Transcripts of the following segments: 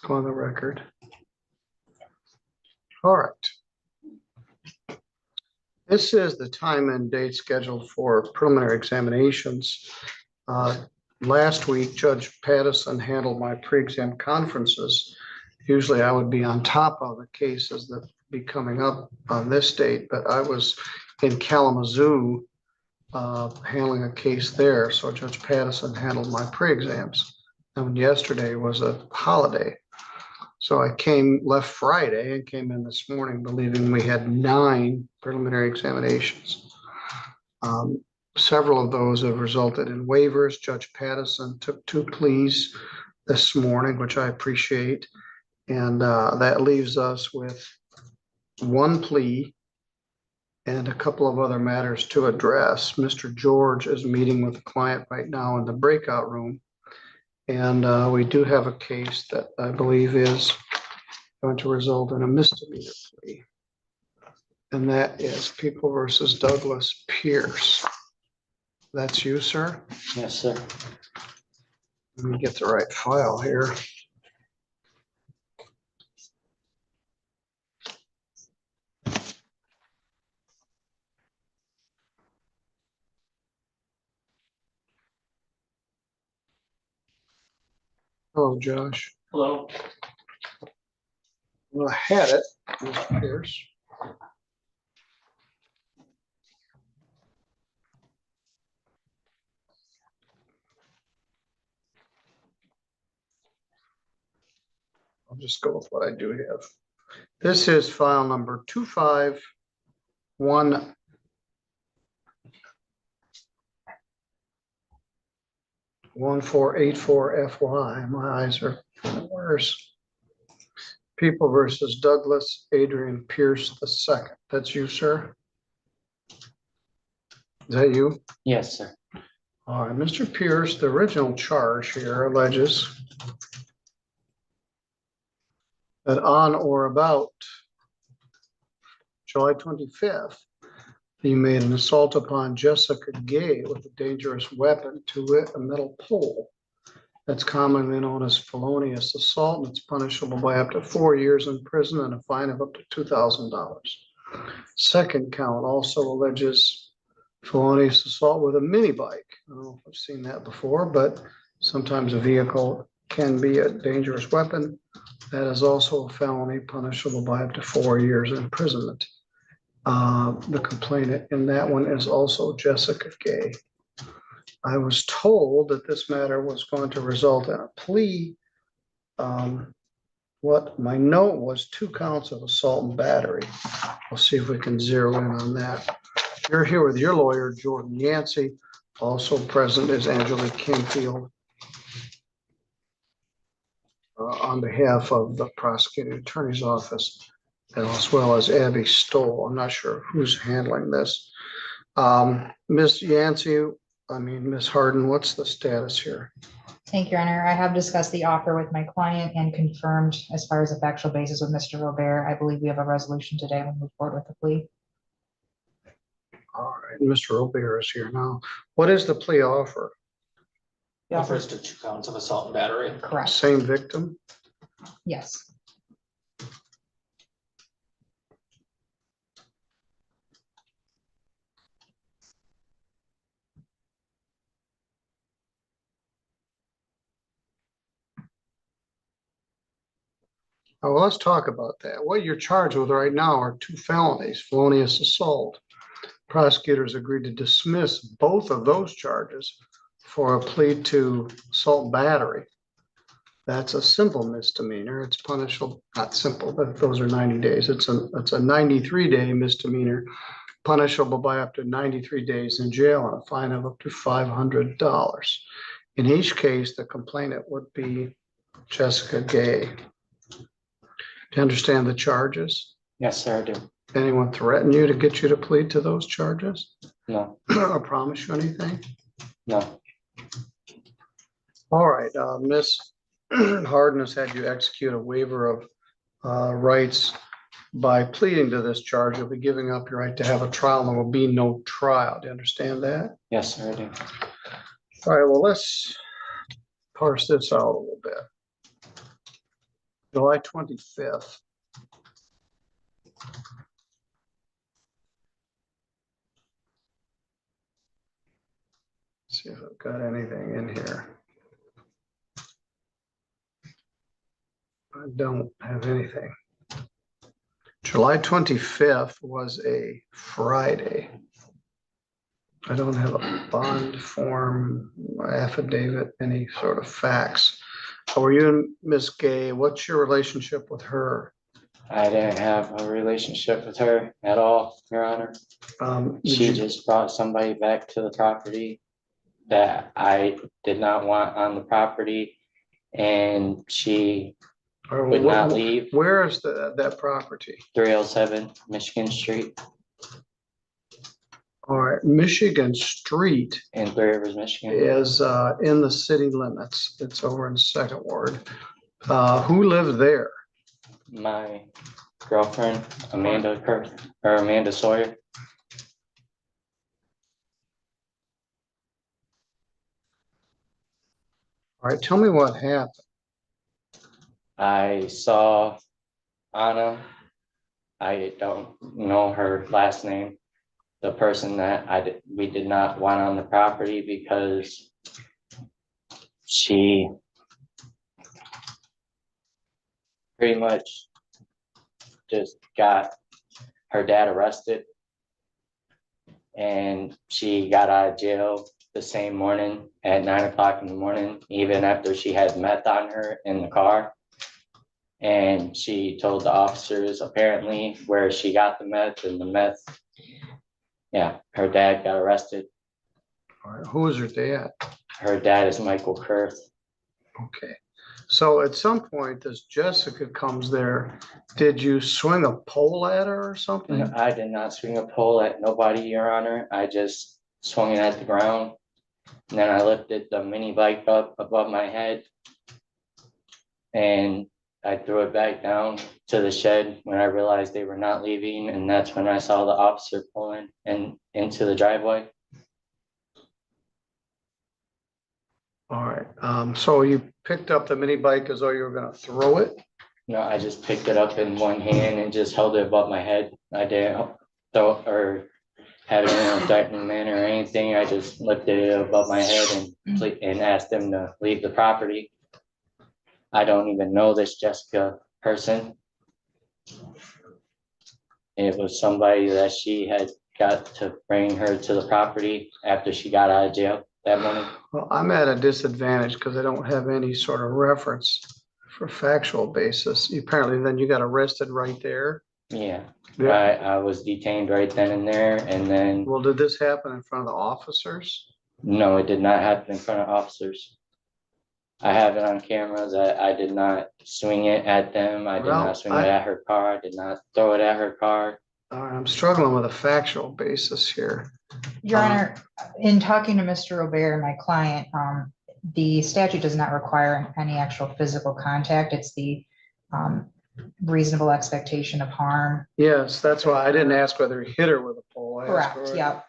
go on the record. All right. This is the time and date scheduled for preliminary examinations. Last week, Judge Pattison handled my pre-exam conferences. Usually I would be on top of the cases that be coming up on this date, but I was in Kalamazoo handling a case there. So Judge Pattison handled my pre-exams. And yesterday was a holiday. So I left Friday and came in this morning believing we had 9 preliminary examinations. Several of those have resulted in waivers. Judge Pattison took 2 pleas this morning, which I appreciate. And that leaves us with 1 plea and a couple of other matters to address. Mr. George is meeting with the client right now in the breakout room. And we do have a case that I believe is going to result in a misdemeanor plea. And that is People versus Douglas Pierce. That's you, sir? Yes, sir. Let me get the right file here. Hello, Josh. Hello. Well, I had it, Mr. Pierce. I'll just go with what I do have. This is file number 251. One 484 FY. My eyes are worse. People versus Douglas Adrian Pierce II. That's you, sir? Is that you? Yes, sir. All right, Mr. Pierce, the original charge here alleges that on or about July 25th, he made an assault upon Jessica Gay with a dangerous weapon, to wit, a metal pole. That's commonly known as felonious assault, and it's punishable by up to 4 years in prison and a fine of up to $2,000. Second count also alleges felonious assault with a mini bike. I don't know if I've seen that before, but sometimes a vehicle can be a dangerous weapon. That is also a felony punishable by up to 4 years imprisonment. The complainant in that one is also Jessica Gay. I was told that this matter was going to result in a plea. What my note was 2 counts of assault and battery. We'll see if we can zero in on that. You're here with your lawyer, Jordan Yancey. Also present is Angelique Kingfield on behalf of the prosecuting attorney's office, as well as Abby Stoll. I'm not sure who's handling this. Ms. Yancey, Ms. Harden, what's the status here? Thank you, Your Honor. I have discussed the offer with my client and confirmed as far as the factual basis with Mr. Robert. I believe we have a resolution today. We'll move forward with the plea. All right, Mr. Robert is here now. What is the plea offer? The offer is to 2 counts of assault and battery. Correct. Same victim? Yes. Oh, well, let's talk about that. What you're charged with right now are 2 felonies, felonious assault. Prosecutors agreed to dismiss both of those charges for a plea to assault and battery. That's a simple misdemeanor. It's punishable, not simple, but those are 90 days. It's a 93-day misdemeanor, punishable by up to 93 days in jail and a fine of up to $500. In each case, the complainant would be Jessica Gay. Do you understand the charges? Yes, sir, I do. Anyone threaten you to get you to plead to those charges? No. Or promise you anything? No. All right, Ms. Harden has had you execute a waiver of rights by pleading to this charge. You'll be giving up your right to have a trial, and there will be no trial. Do you understand that? Yes, sir, I do. All right, well, let's parse this out a little bit. July 25th. See if I've got anything in here. I don't have anything. July 25th was a Friday. I don't have a bond form, affidavit, any sort of facts. How are you and Miss Gay? What's your relationship with her? I didn't have a relationship with her at all, Your Honor. Did She you- just brought somebody back to the property that I did not want on the property, and she or would not wh- leave. Where is that property? 307 Michigan Street All right, Michigan Street in Three Rivers, Michigan. is in the city limits. It's over in Second Ward. Who lived there? My girlfriend, Amanda Sawyer. All right, tell me what happened. I saw Anna. I don't know her last name. The person that we did not want on the property because she pretty much just got her dad arrested, and she got out of jail the same morning at 9 o'clock in the morning, even after she had meth on her in the car. And she told the officers apparently where she got the meth, and the meth, yeah, her dad got arrested. All right, who was her dad? Her dad is Michael Kurth. Okay, so at some point, as Jessica comes there, did you swing a pole at her or something? No, I did not swing a pole at nobody, Your Honor. I just swung it at the ground. And then I lifted the mini bike up above my head, and I threw it back down to the shed when I realized they were not leaving. And that's when I saw the officer pulling into the driveway. All right, so you picked up the mini bike as though you were gonna throw it? No, I just picked it up in one hand and just held it above my head. I didn't throw or have it in a threatening manner or anything. I just lifted it above my head and asked them to leave the property. I don't even know this Jessica person. It was somebody that she had got to bring her to the property after she got out of jail that morning. Well, I'm at a disadvantage because I don't have any sort of reference for factual basis. Apparently then you got arrested right there. Yeah, Yeah. I was detained right then and there, and then, Well, did this happen in front of the officers? no, it did not happen in front of officers. I have it on camera that I did not swing it at them. I did Well, not swing it at her car. I did not throw it at her car. I'm struggling with a factual basis here. Your Honor, in talking to Mr. Robert, my client, the statute does not require any actual physical contact. It's the reasonable expectation of harm. Yes, that's why I didn't ask whether he hit her with a pole. I asked Correct, her- yep.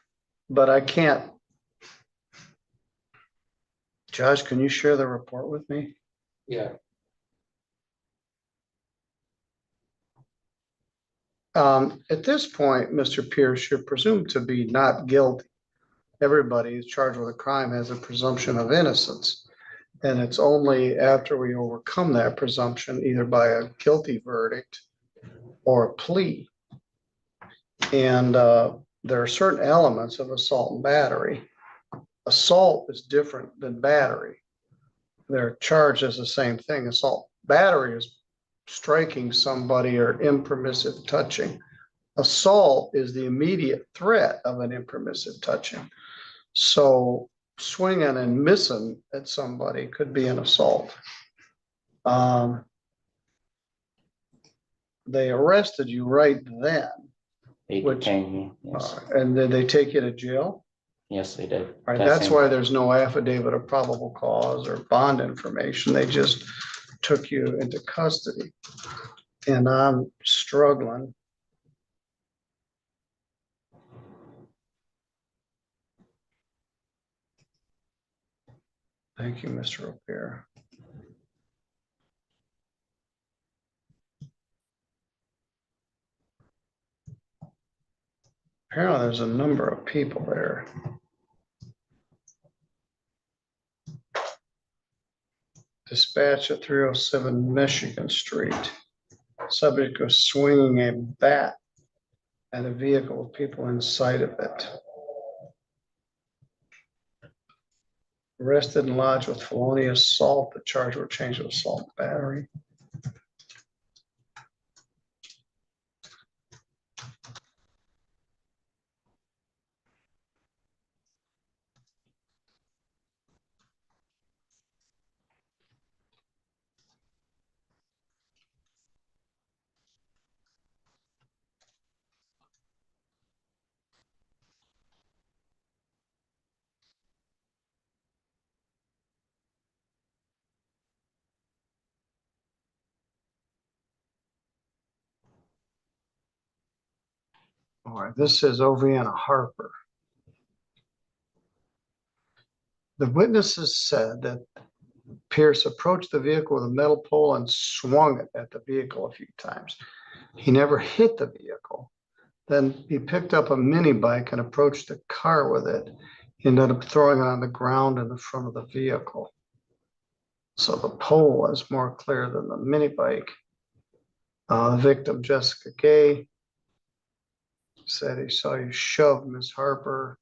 But I can't. Josh, can you share the report with me? Yeah. At this point, Mr. Pierce, you're presumed to be not guilty. Everybody who's charged with a crime has a presumption of innocence. And it's only after we overcome that presumption, either by a guilty verdict or a plea. And there are certain elements of assault and battery. Assault is different than battery. They're charged as the same thing. Assault, battery is striking somebody or impermissive touching. Assault is the immediate threat of an impermissive touching. So swinging and missing at somebody could be an assault. They arrested you right then. They Which- detained me. Yes, And did they take you to jail? yes, they did. Right, That that's same- why there's no affidavit of probable cause or bond information. They just took you into custody. And I'm struggling. Thank you, Mr. O'Hare. Apparently there's a number of people there. Dispatch at 307 Michigan Street. Subject was swinging a bat at a vehicle with people inside of it. Arrested and lodged with felonious assault. The charge were changed to assault battery. All right, this is Oviana Harper. The witnesses said that Pierce approached the vehicle with a metal pole and swung it at the vehicle a few times. He never hit the vehicle. Then he picked up a mini bike and approached the car with it. He ended up throwing it on the ground in the front of the vehicle. So the pole is more clear than the mini bike. The victim, Jessica Gay, said he saw you shove Ms. Harper.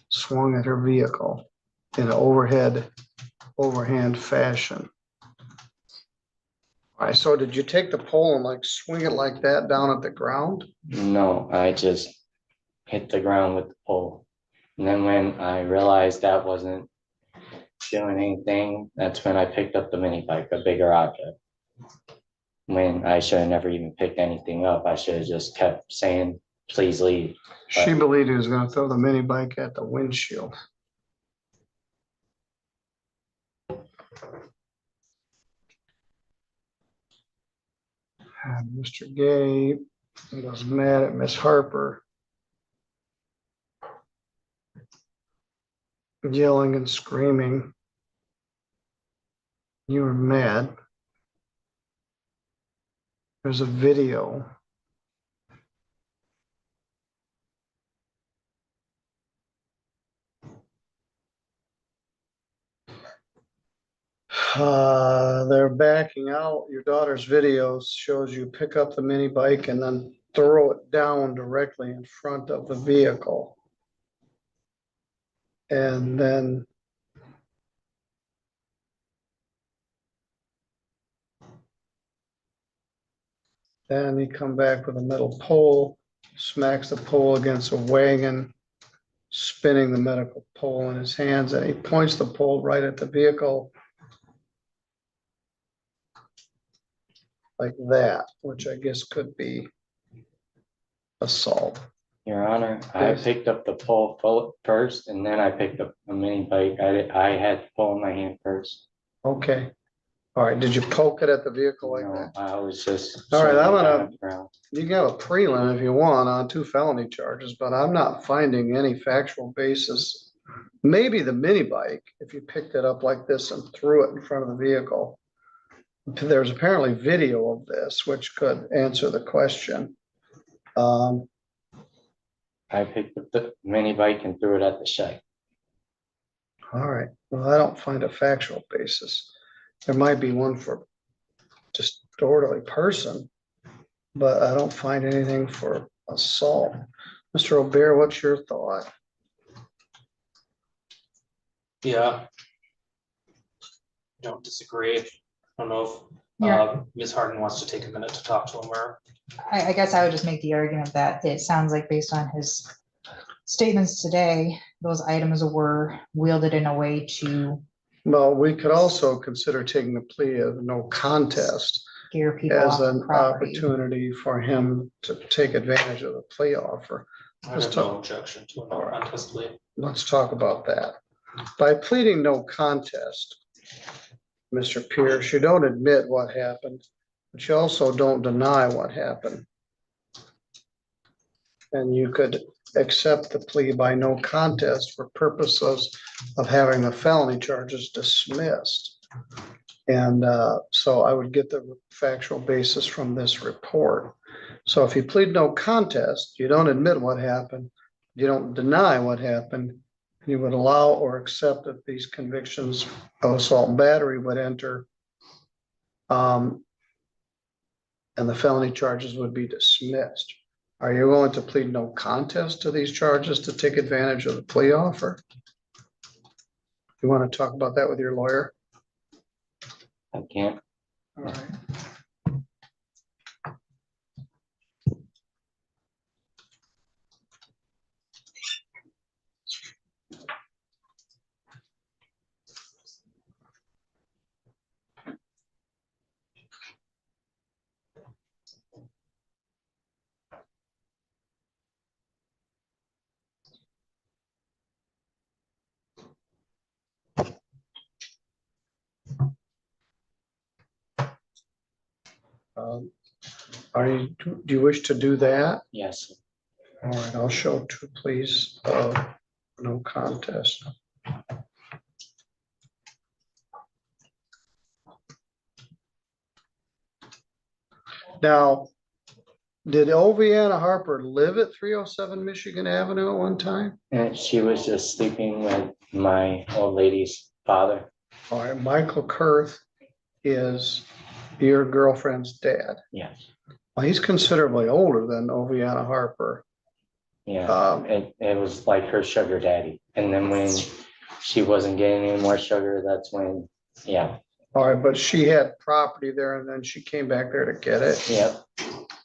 Swung at her vehicle in an overhand fashion. All right, so did you take the pole and like swing it like that down at the ground? No, I just hit the ground with the pole. And then when I realized that wasn't doing anything, that's when I picked up the mini bike, a bigger object. When I should have never even picked anything up, I should have just kept saying, please leave. She believed he was going to throw the mini bike at the windshield. And Mr. Gay was mad at Miss Harper, yelling and screaming. You were mad. There's a video. They're backing out. Your daughter's video shows you pick up the mini bike and then throw it down directly in front of the vehicle. And then you come back with a metal pole, smacks the pole against a wagon, spinning the medical pole in his hands, and he points the pole right at the vehicle like that, which I guess could be assault. Your Honor, I Yes. picked up the pole first, and then I picked up a mini bike. I had the pole in my hand first. Okay. All right. Did you poke it at the vehicle like No, that? I was just. All right, I'm swinging gonna- down the ground. You can have a prelim if you want on 2 felony charges, but I'm not finding any factual basis. Maybe the mini bike, if you picked it up like this and threw it in front of the vehicle. There's apparently video of this, which could answer the question. I picked up the mini bike and threw it at the shed. All right, well, I don't find a factual basis. There might be one for disorderly person, but I don't find anything for assault. Mr. O'Bear, what's your thought? Yeah. Don't disagree. I don't know if Yeah. Ms. Harden wants to take a minute to talk to him or. I guess I would just make the argument that it sounds like based on his statements today, those items were wielded in a way to Well, we could also consider taking the plea of no contest scare people as off an the property. opportunity for him to take advantage of the plea offer. I Let's have no objection to a no contest plea. Let's talk about that. By pleading no contest, Mr. Pierce, you don't admit what happened, but you also don't deny what happened. And you could accept the plea by no contest for purposes of having the felony charges dismissed. And so I would get the factual basis from this report. So if you plead no contest, you don't admit what happened, you don't deny what happened, you would allow or accept that these convictions of assault and battery would enter. And the felony charges would be dismissed. Are you going to plead no contest to these charges to take advantage of the plea offer? You want to talk about that with your lawyer? I can't. All right. Do you wish to do that? Yes. All right, I'll show two pleas of no contest. Now, did Oviana Harper live at 307 Michigan Avenue at one time? And she was just sleeping with my old lady's father. All right, Michael Kurth is your girlfriend's dad. Yes. Well, he's considerably older than Oviana Harper. Yeah. It was like her sugar daddy. And then when she wasn't getting any more sugar, that's when, yeah. All right, but she had property there and then she came back there to get it. Yep.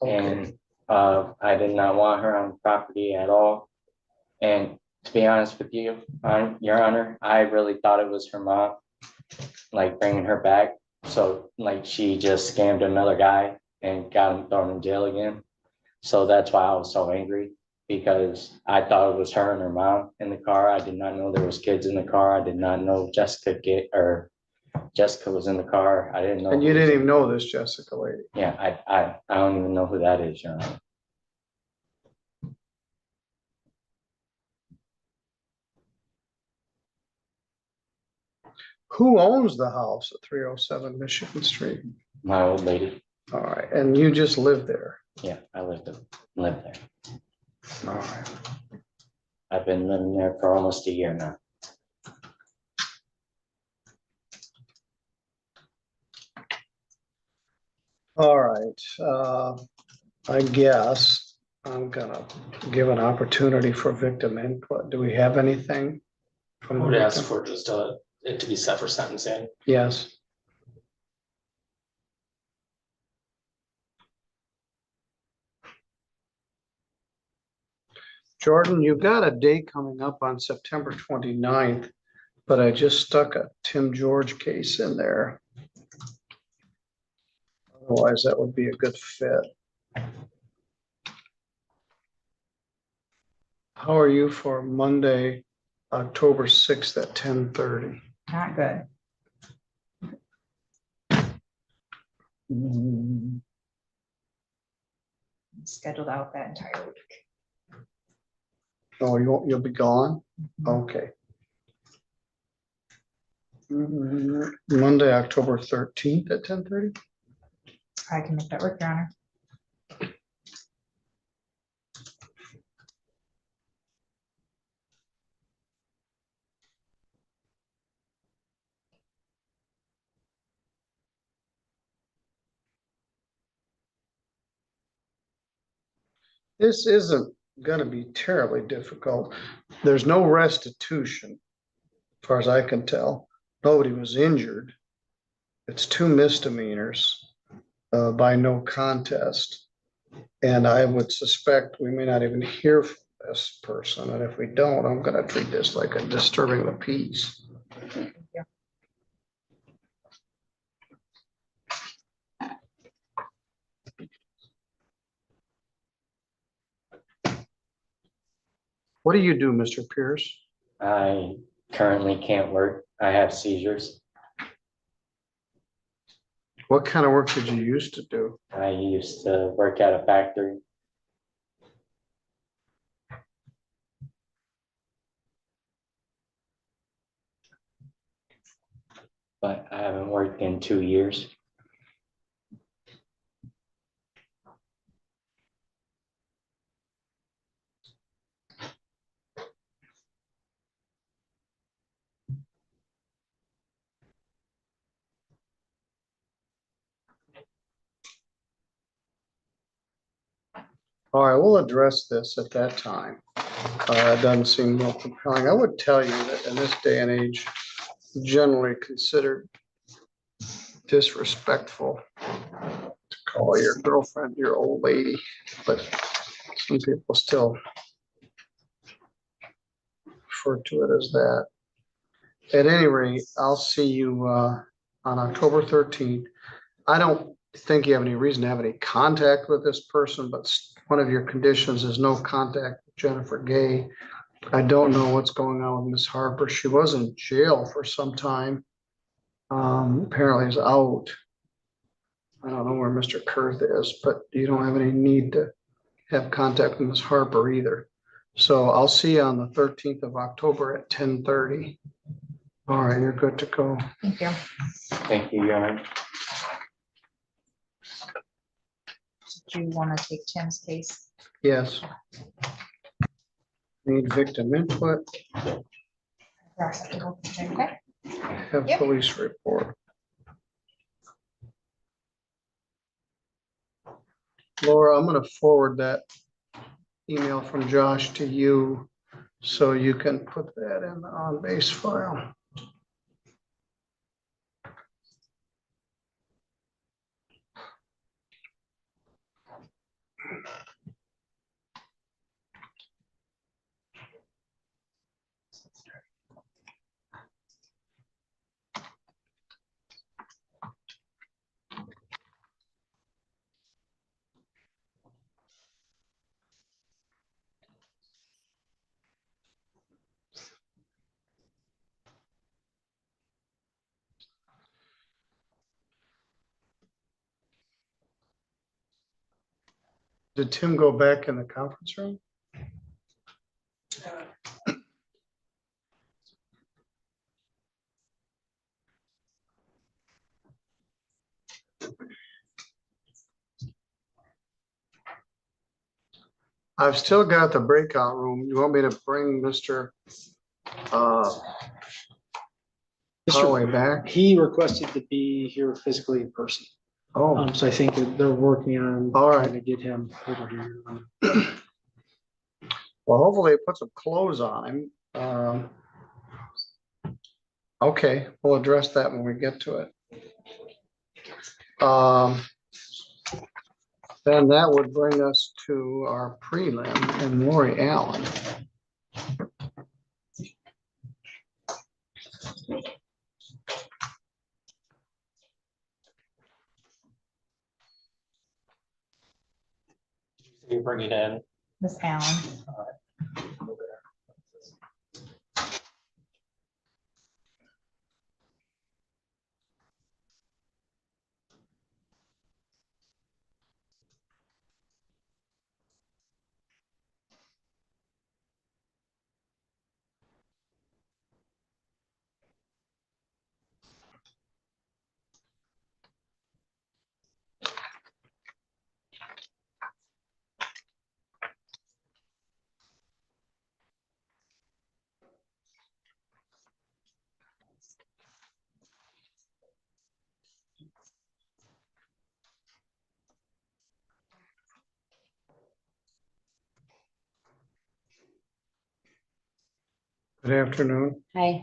Okay. And I did not want her on property at all. And to be honest with you, Your Honor, I really thought it was her mom, like bringing her back. So like she just scammed another guy and got him thrown in jail again. So that's why I was so angry, because I thought it was her and her mom in the car. I did not know there was kids in the car. I did not know Jessica was in the car. I didn't know. And you didn't even know this Jessica lady. Yeah, I don't even know who that is, Your Honor. Who owns the house at 307 Michigan Street? My old lady. All right, and you just live there. Yeah, I lived there. All right. I've been living there for almost a year now. All right, I guess I'm gonna give an opportunity for victim input. Do we have anything? I from the would ask victim? for just it to be set for sentencing. Yes. Jordan, you've got a date coming up on September 29th, but I just stuck a Tim George case in there. Otherwise, that would be a good fit. How are you for Monday, October 6th at 10:30? Not good. Scheduled out that entire week. Oh, you'll be gone? Okay. Monday, October 13th at 10:30? I can make that work, Your Honor. This isn't gonna be terribly difficult. There's no restitution, as far as I can tell. Nobody was injured. It's two misdemeanors by no contest. And I would suspect we may not even hear from this person. And if we don't, I'm gonna treat this like a disturbing the peace. Yeah. What do you do, Mr. Pierce? I currently can't work. I have seizures. What kind of work did you used to do? I used to work at a factory. but I haven't worked in 2 years. All right, we'll address this at that time. It doesn't seem real compelling. I would tell you that in this day and age, generally considered disrespectful to call your girlfriend your old lady, but some people still refer to it as that. At any rate, I'll see you on October 13th. I don't think you have any reason to have any contact with this person, but one of your conditions is no contact with Jennifer Gay. I don't know what's going on with Miss Harper. She was in jail for some time. Apparently is out. I don't know where Mr. Kurth is, but you don't have any need to have contact with Miss Harper either. So I'll see you on the 13th of October at 10:30. All right, you're good to go. Thank you. Thank you, Your Honor. Do you want to take Tim's case? Yes. Need victim input, Okay. have Yep. police report. Laura, I'm gonna forward that email from Josh to you so you can put that in the on-base file. Did Tim go back in the conference room? I've still got the breakout room. You want me to bring Mr. Holloway back? He requested to be here physically in person. Oh, So I think that they're working on All right. trying to get him over here. well, hopefully it puts some clothes on him. Okay, we'll address that when we get to it. Then that would bring us to our prelim and Laurie Allen. You bring it in. Miss Allen. Good afternoon. Hi,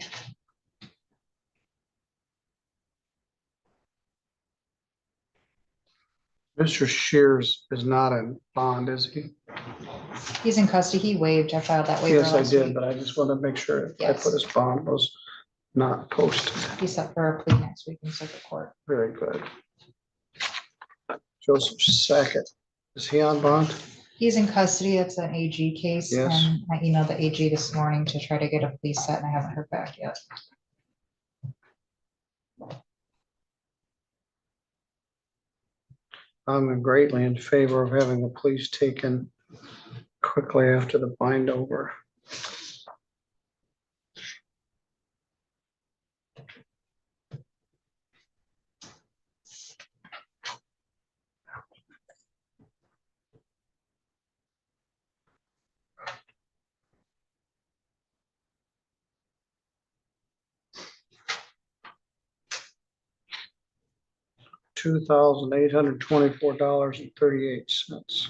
Mr. Shears is not in bond, is he? He's in custody. He waived. I filed that waiver Yes, I last did, week. but I just want to make sure I Yes. put his bond was not posted. He's set for a plea next week in circuit court. Very good. Joseph Sackett, is he on bond? He's in custody. It's an AG case. Yes. And I emailed the AG this morning to try to get a plea set and I haven't heard back yet. I'm greatly in favor of having the police taken quickly after the bind over. $2,824.38.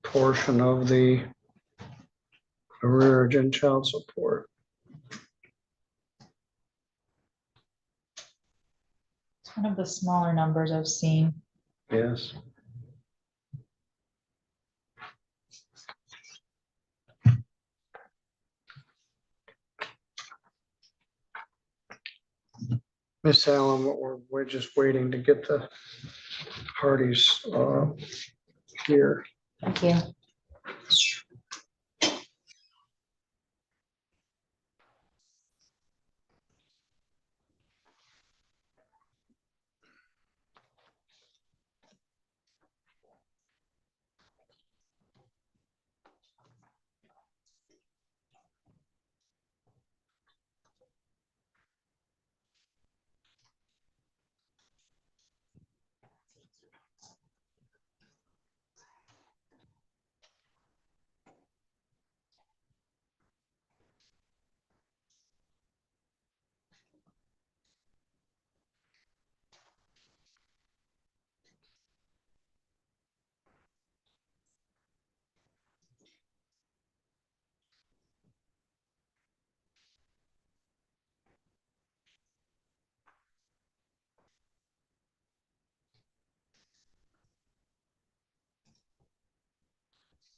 Portion of the arrearage and child support. It's one of the smaller numbers I've seen. Yes. Miss Allen, we're just waiting to get the parties here. Thank you.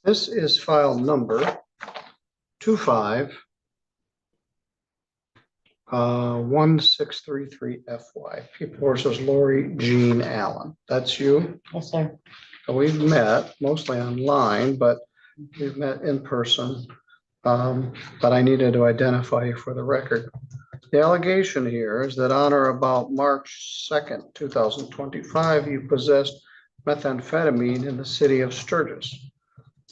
This is file number 251633FY. People versus Laurie Jean Allen. That's you. Yes, sir. We've met mostly online, but we've met in person. But I needed to identify you for the record. The allegation here is that on or about March 2nd, 2025, you possessed methamphetamine in the city of Sturgis.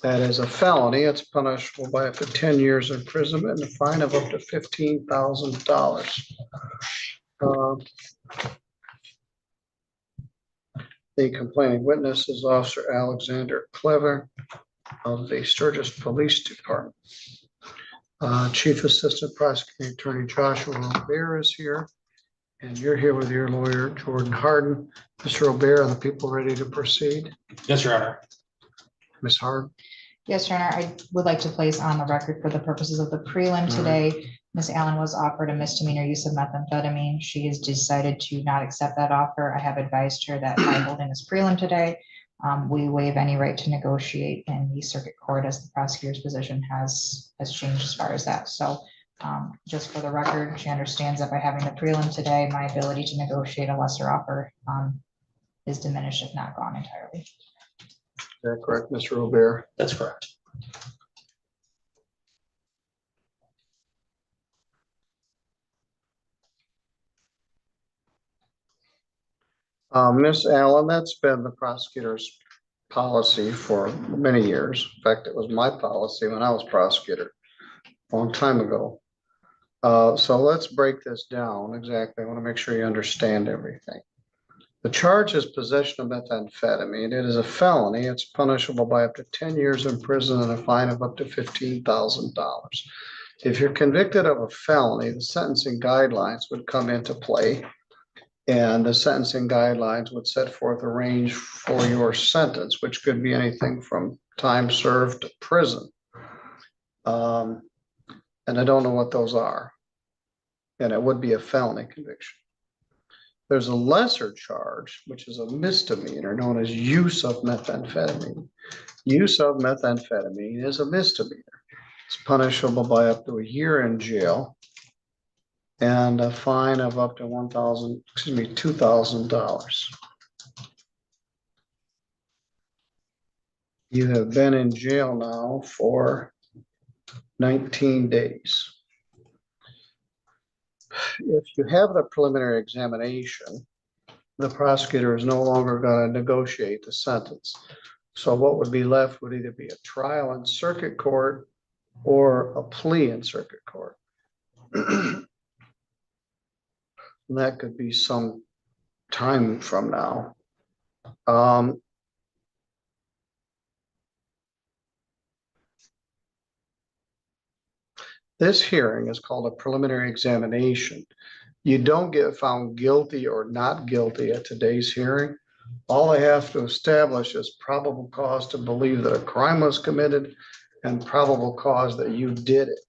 That is a felony. It's punishable by up to 10 years imprisonment and a fine of up to $15,000. The complaining witness is Officer Alexander Clever of the Sturgis Police Department. Chief Assistant Prosecuting Attorney Joshua Robert is here, and you're here with your lawyer, Jordan Harden. Mr. Robert, are the people ready to proceed? Yes, Your Honor. Ms. Harden? Yes, Your Honor, I would like to place on the record for the purposes of the prelim today, Ms. Allen was offered a misdemeanor use of methamphetamine. She has decided to not accept that offer. I have advised her that by holding this prelim today, we waive any right to negotiate in the circuit court as the prosecutor's position has changed as far as that. So just for the record, she understands that by having the prelim today, my ability to negotiate a lesser offer is diminished, if not gone entirely. Is that correct, Mr. Robert? That's correct. Ms. Allen, that's been the prosecutor's policy for many years. In fact, it was my policy when I was prosecutor a long time ago. So let's break this down exactly. I want to make sure you understand everything. The charge is possession of methamphetamine. It is a felony. It's punishable by up to 10 years in prison and a fine of up to $15,000. If you're convicted of a felony, the sentencing guidelines would come into play. And the sentencing guidelines would set forth a range for your sentence, which could be anything from time served to prison. And I don't know what those are. And it would be a felony conviction. There's a lesser charge, which is a misdemeanor known as use of methamphetamine. Use of methamphetamine is a misdemeanor. It's punishable by up to a year in jail and a fine of up to $2,000. You have been in jail now for 19 days. If you have the preliminary examination, the prosecutor is no longer going to negotiate the sentence. So what would be left would either be a trial in circuit court or a plea in circuit court. And that could be some time from now. This hearing is called a preliminary examination. You don't get found guilty or not guilty at today's hearing. All they have to establish is probable cause to believe that a crime was committed and probable cause that you did it.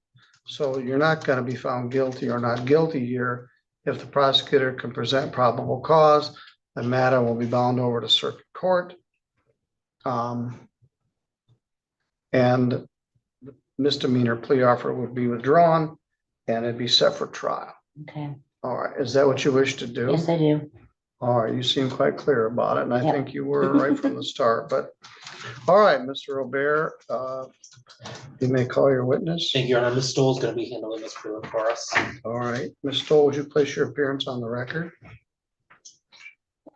So you're not going to be found guilty or not guilty here. If the prosecutor can present probable cause, the matter will be bound over to circuit court. And misdemeanor plea offer would be withdrawn and it'd be set for trial. Okay, All right, is that what you wish to do? yes, I do. All right, you seem quite clear about it, and I Yep. think you were right from the start, but, all right, Mr. Robert, you may call your witness. Thank you, Your Honor. Ms. Stoll is going to be handling this for us. All right, Ms. Stoll, would you place your appearance on the record?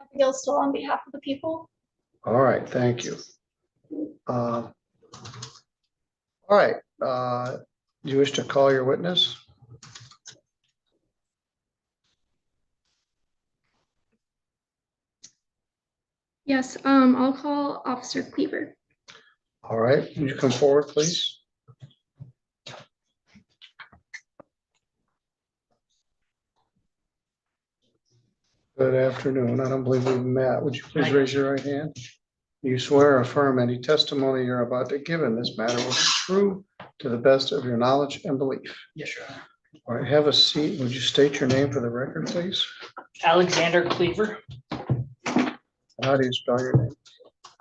Abigail Stoll on behalf of the people. All right, thank you. All right, do you wish to call your witness? Yes, I'll call Officer Cleaver. All right, would you come forward, please? Good afternoon. I don't believe we've met. Would you please raise your right hand? You swear or affirm any testimony you're about to give in this matter will be true to the best of your knowledge and belief. Yes, Your Honor. All right, have a seat. Would you state your name for the record, please? Alexander Cleaver, How do you spell your name?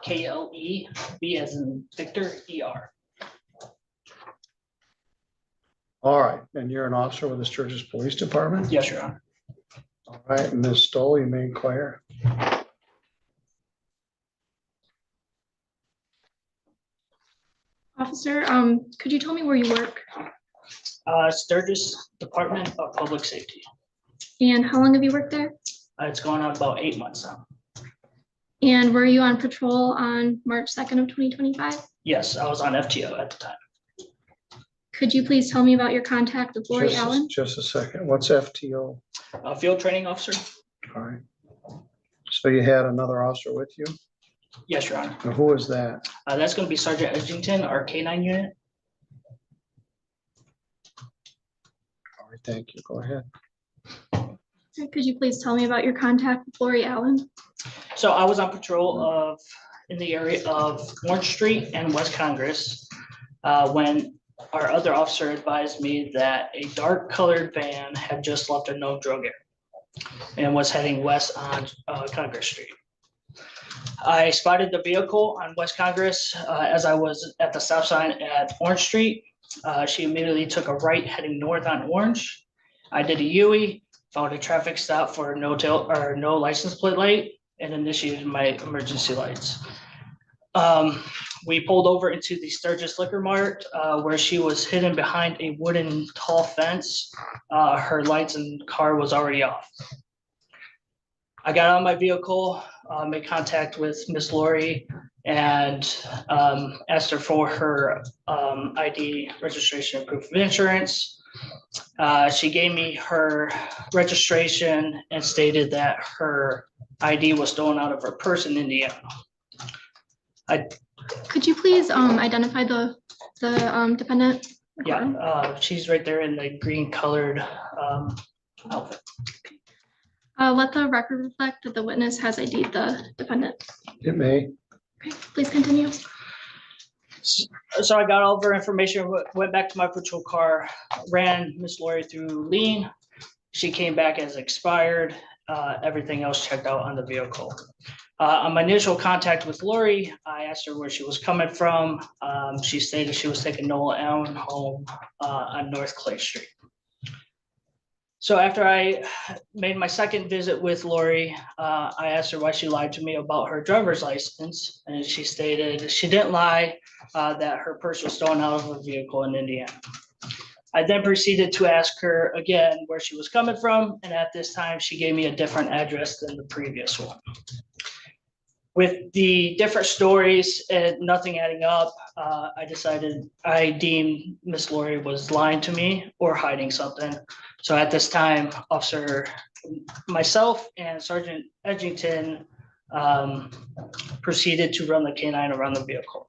K-L-E-B as in Victor, E-R. All right, and you're an officer with the Sturgis Police Department? Yes, Your Honor. All right, Ms. Stoll, you may inquire. Officer, could you tell me where you work Sturgis Department of Public Safety. and how long have you worked there? It's going on about 8 months now. And were you on patrol on March 2nd of 2025? Yes, I was on FTO at the time. Could you please tell me about your contact with Laurie Allen? Just a second. What's FTO? Field training officer? All right. So you had another officer with you? Yes, Your Honor. Now, who is that? That's going to be Sergeant Edgington, our K-9 unit. All right, thank you. Go ahead. Could you please tell me about your contact with Laurie Allen? So I was on patrol in the area of Orange Street and West Congress when our other officer advised me that a dark colored van had just left a known drug area and was heading west on Congress Street. I spotted the vehicle on West Congress as I was at the stop sign at Orange Street. She immediately took a right heading north on Orange. I did a UE, found a traffic stop for no license plate light, and initiated my emergency lights. We pulled over into the Sturgis Liquor Mart where she was hidden behind a wooden tall fence. Her lights and car was already off. I got out of my vehicle, made contact with Miss Laurie and asked her for her ID, registration, and proof of insurance. She gave me her registration and stated that her ID was stolen out of her purse in Indiana. Could you please identify the defendant? Yeah, she's right there in the green colored outfit. Let the record reflect that the witness has ID'd the defendant. It may. Okay, please continue. So I got all of her information, went back to my patrol car, ran Miss Laurie through lean. She came back as expired. Everything else checked out on the vehicle. On my initial contact with Laurie, I asked her where she was coming from. She stated she was taking Nola Allen home on North Clay Street. So after I made my second visit with Laurie, I asked her why she lied to me about her driver's license, and she stated she didn't lie, that her purse was stolen out of a vehicle in Indiana. I then proceeded to ask her again where she was coming from, and at this time she gave me a different address than the previous one. With the different stories and nothing adding up, I deemed Miss Laurie was lying to me or hiding something. So at this time, myself and Sergeant Edgington proceeded to run the K-9 around the vehicle.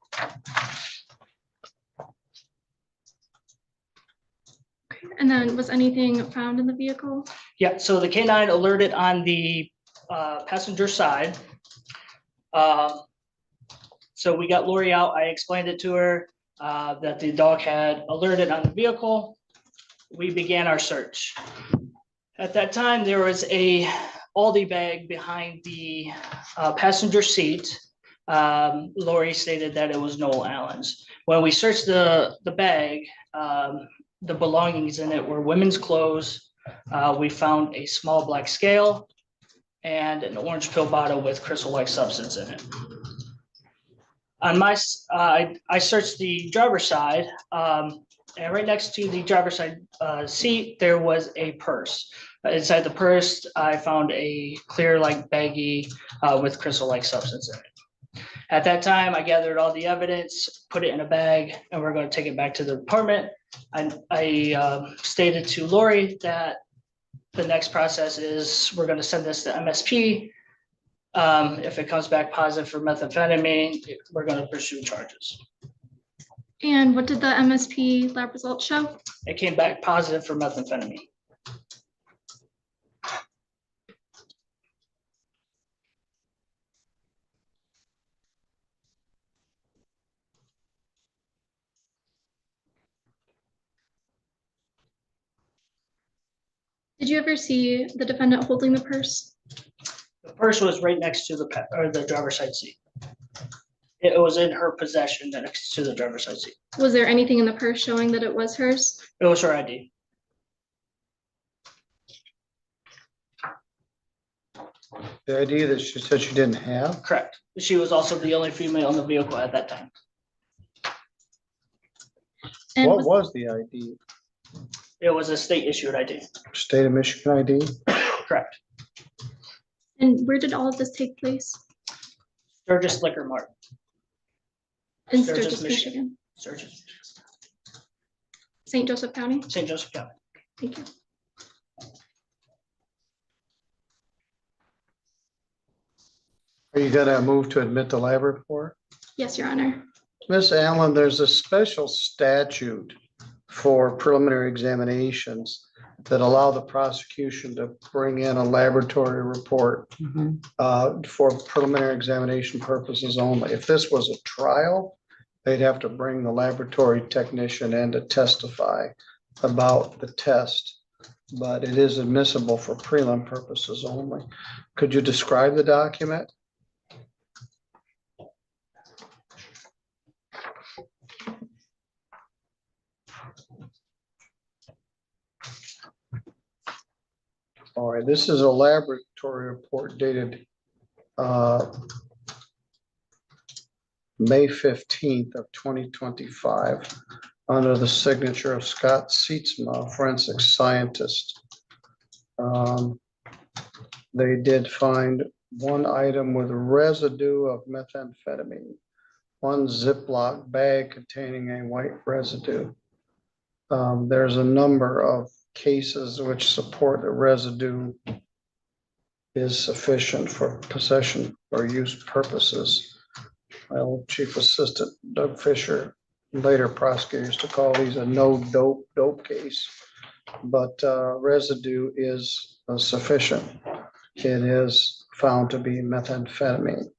And then was anything found in the vehicle? Yeah, so the canine alerted on the passenger side. So we got Lori out. I explained it to her that the dog had alerted on the vehicle. We began our search. At that time, there was a Aldi bag behind the passenger seat. Lori stated that it was Noel Allen's. When we searched the bag, the belongings in it were women's clothes. We found a small black scale and an orange pill bottle with crystal-like substance in it. On my, I searched the driver's side, and right next to the driver's side seat, there was a purse. Inside the purse, I found a clear, like baggie with crystal-like substance in it. At that time, I gathered all the evidence, put it in a bag, and we're going to take it back to the department. I stated to Lori that the next process is we're going to send this to MSP. If it comes back positive for methamphetamine, we're going to pursue charges. And what did the MSP lab results show? It came back positive for methamphetamine. Did you ever see the defendant holding the purse? The purse was right next to the driver's side seat. It was in her possession next to the driver's side seat. Was there anything in the purse showing that it was hers? It was her ID. The ID that she said she didn't have? Correct. She was also the only female in the vehicle at that time. And What was the ID? It was a state issued ID. State of Michigan ID? Correct. and where did all of this take place? Sturgis Liquor Mart. In Sturgis, Sturgis, Michigan, Sturgis, St. Joseph County. St. Joseph County. Thank you. Are you gonna move to admit the lab report? Yes, Your Honor. Ms. Allen, there's a special statute for preliminary examinations that allow the prosecution to bring in a laboratory report for preliminary examination purposes only. If this was a trial, they'd have to bring the laboratory technician in to testify about the test, but it is admissible for prelim purposes only. Could you describe the document? All right, this is a laboratory report dated May 15th of 2025 under the signature of Scott Seatsma, forensic scientist. They did find one item with residue of methamphetamine, one Ziploc bag containing a white residue. There's a number of cases which support the residue is sufficient for possession or use purposes. My old chief assistant, Doug Fisher, later prosecutor used to call these a no dope case, but residue is sufficient. It is found to be methamphetamine.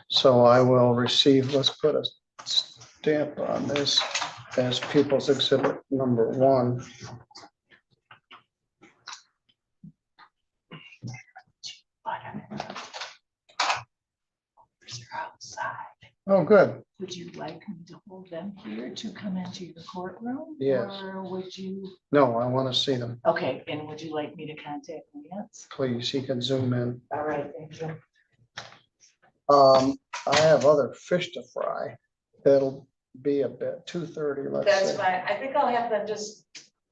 So I will receive, let's put a stamp on this as People's Exhibit number 1. Oh, good. Would you like me to hold them here to come into your courtroom? Yes. Or would you, No, I want to see them. okay, and would you like me to contact Lance? Please, he can zoom in. All right, thank you. I have other fish to fry. It'll be a bit 2:30, let's That's say. fine. I think I'll have them just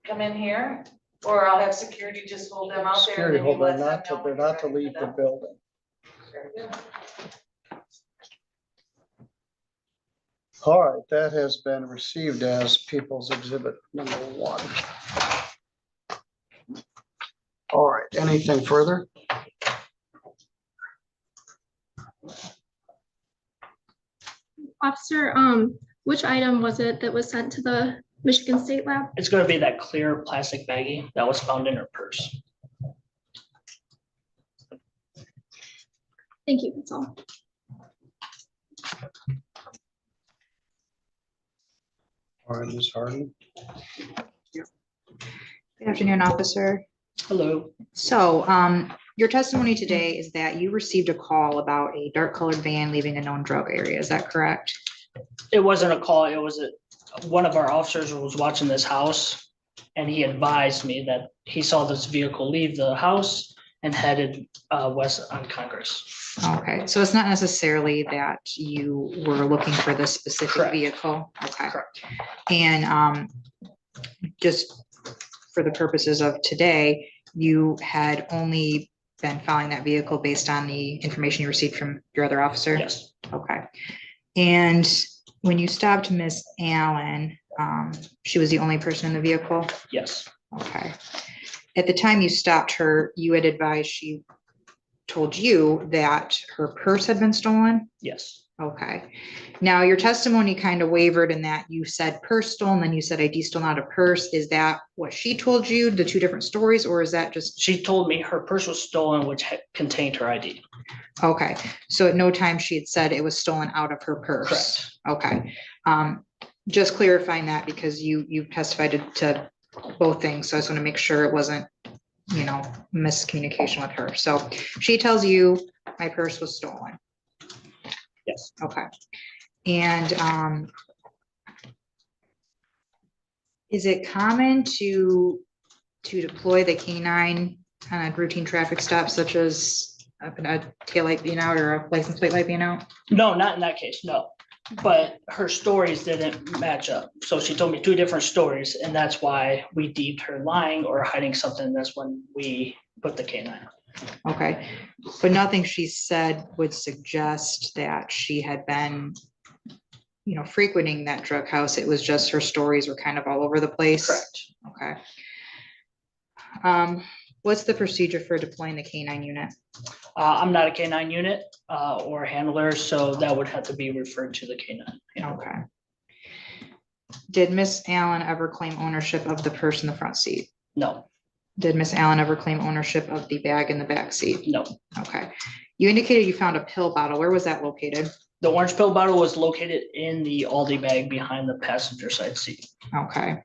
come in here, or I'll have security just hold them out there. Security and then hold, you let them know they're when not to you're ready leave for the them. building. Very good. All right, that has been received as People's Exhibit number 1. All right, anything further? Officer, which item was it that was sent to the Michigan State Lab. It's gonna be that clear plastic baggie that was found in her purse. Thank you, that's all. All right, Ms. Harden. Good afternoon, officer. Hello. So, your testimony today is that you received a call about a dark colored van leaving a known drug area. Is that correct? It wasn't a call, it was one of our officers was watching this house. And he advised me that he saw this vehicle leave the house and headed west on Congress. Okay, so it's not necessarily that you were looking for this specific Correct. vehicle? Okay. Correct. And just for the purposes of today, you had only been following that vehicle based on the information you received from your other officer? Yes, Okay. And when you stopped Miss Allen, she was the only person in the vehicle? yes, Okay. At the time you stopped her, you had advised, she told you that her purse had been stolen? yes. Okay. Now, your testimony kind of wavered in that you said purse stolen, then you said ID stolen out of purse. Is that what she told you, the two different stories, or is that just? She told me her purse was stolen, which contained her ID. Okay, so at no time she had said it was stolen out of her purse? Correct. Okay, just clarifying that because you testified to both things, so I just want to make sure it wasn't, miscommunication with her. So she tells you my purse was stolen. Yes, Okay, and is it common to deploy the canine on a routine traffic stop such as a taillight being out or a license plate light being out? no, not in that case, no. But her stories didn't match up. So she told me two different stories, and that's why we deemed her lying or hiding something. That's when we put the canine. Okay, but nothing she said would suggest that she had been, frequenting that drug house. It was just her stories were kind of all over the place. Correct. Okay. What's the procedure for deploying the canine unit? I'm not a canine unit or a handler, so that would have to be referred to the canine. Okay. Did Miss Allen ever claim ownership of the purse in the front seat? No, Did Miss Allen ever claim ownership of the bag in the back seat? no. Okay. You indicated you found a pill bottle. Where was that located? The orange pill bottle was located in the Aldi bag behind the passenger side seat. Okay.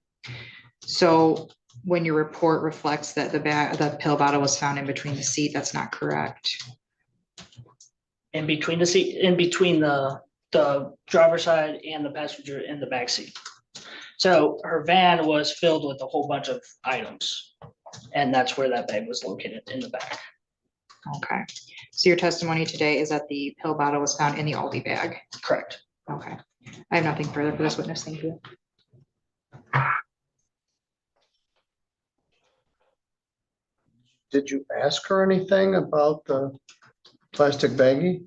So when your report reflects that the pill bottle was found in between the seat, that's not correct. In between the seat, in between the driver's side and the passenger in the back seat. So her van was filled with a whole bunch of items. And that's where that bag was located, in the back. Okay. So your testimony today is that the pill bottle was found in the Aldi bag. Correct. Okay. I have nothing further for this witness. Thank you. Did you ask her anything about the plastic baggie?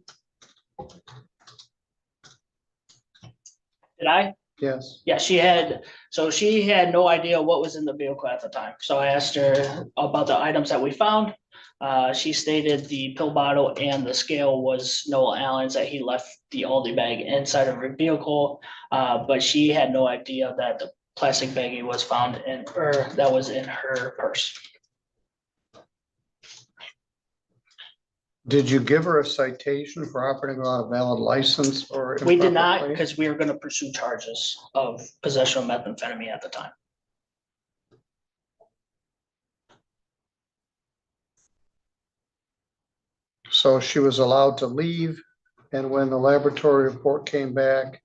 Did I? Yes. Yeah, she had no idea what was in the vehicle at the time. So I asked her about the items that we found. She stated the pill bottle and the scale was Noel Allen's, that he left the Aldi bag inside of her vehicle. But she had no idea that the plastic baggie was found that was in her purse. Did you give her a citation for operating without a valid license or? We did improper not, plate? because we were going to pursue charges of possession of methamphetamine at the time. So she was allowed to leave, and when the laboratory report came back,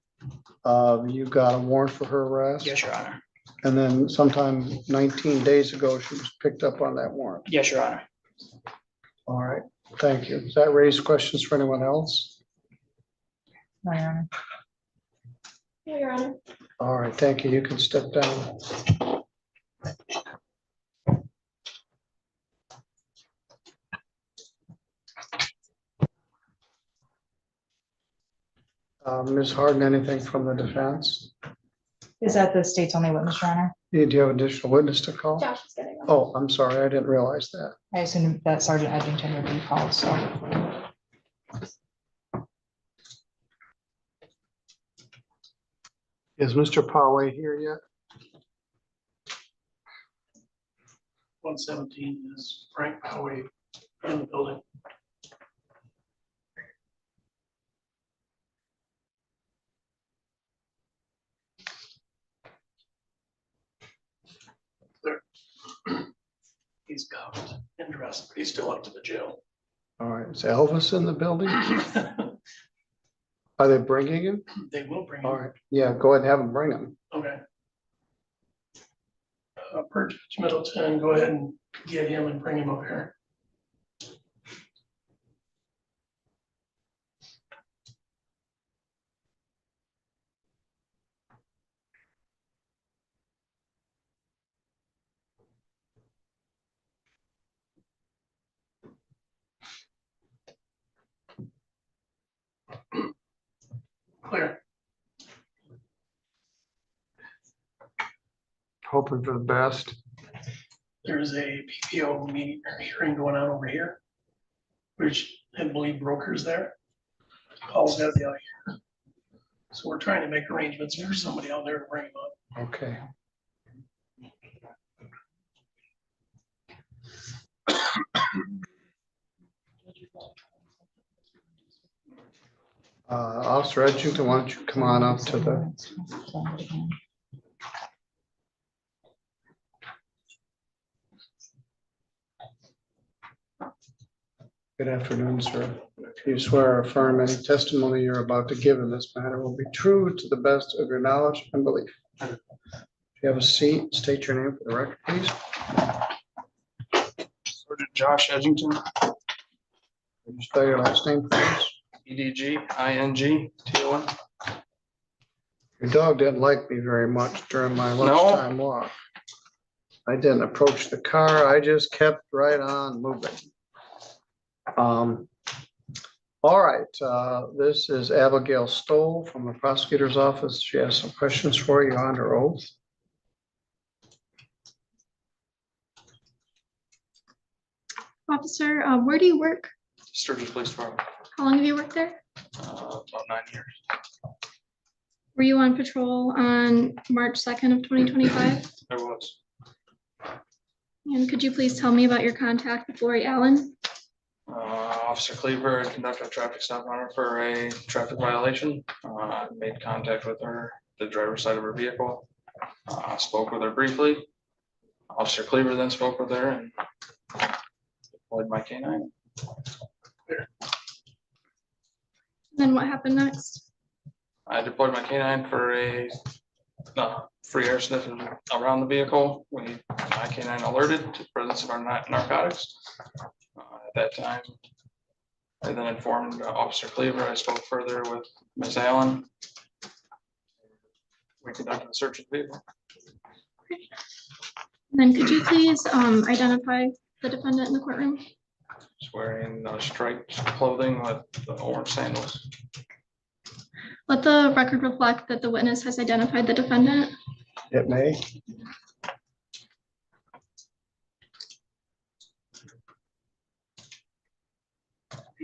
you got a warrant for her arrest? Yes, Your Honor. And then sometime 19 days ago, she was picked up on that warrant. Yes, Your Honor. All right, thank you. Does that raise questions for anyone else? No, Your Honor. Yeah, Your Honor. All right, thank you. You can step down. Ms. Harden, anything from the defense? Is that the state's only witness, Your Honor? Do you have additional witness to call? Josh is getting them. Oh, I'm sorry, I didn't realize that. I assume that Sergeant Edgington would be called, so. Is Mr. Poway here yet? 117 is Frank Howie in the building. There. He's cuffed and dressed, but he's still up to the jail. All right, is Elvis in the building? Are they bringing him? They will bring All him. right, yeah, go ahead and have them bring him. Okay. Per Judge Middleton, go ahead and get him and bring him up here. Clear. Hoping for the best. There's a PPO meeting or hearing going on over here, which I believe brokers there. Paul's got to be out here. So we're trying to make arrangements for somebody out there to bring him up. Okay. Officer Edgington, why don't you come on up to the, good afternoon, sir. Do you swear or affirm any testimony you're about to give in this matter will be true to the best of your knowledge and belief? If you have a seat, state your name for the record, please. Sergeant Josh Edgington, Can you spell your last name, please? EDGINGTON. Your dog didn't like me very much during my No. lunchtime walk. I didn't approach the car. I just kept right on moving. All right, this is Abigail Stoll from the prosecutor's office. She has some questions for you under oath. Officer, where do you work? Sturgis Police Department, How long have you worked there? about 9 years. Were you on patrol on March 2nd of 2025? I was. And could you please tell me about your contact with Laurie Allen? Officer Cleaver had conducted a traffic stop on her for a traffic violation. Made contact with her, the driver's side of her vehicle. Spoke with her briefly. Officer Cleaver then spoke with her and deployed my canine. Then what happened next? I deployed my canine for a free air sniff around the vehicle. My canine alerted to the presence of our narcotics. At that time, I then informed Officer Cleaver. I spoke further with Ms. Allen. We conducted a search of the vehicle. Then could you please identify the defendant in the courtroom? She's wearing striped clothing with the orange sandals. Let the record reflect that the witness has identified the defendant. It may.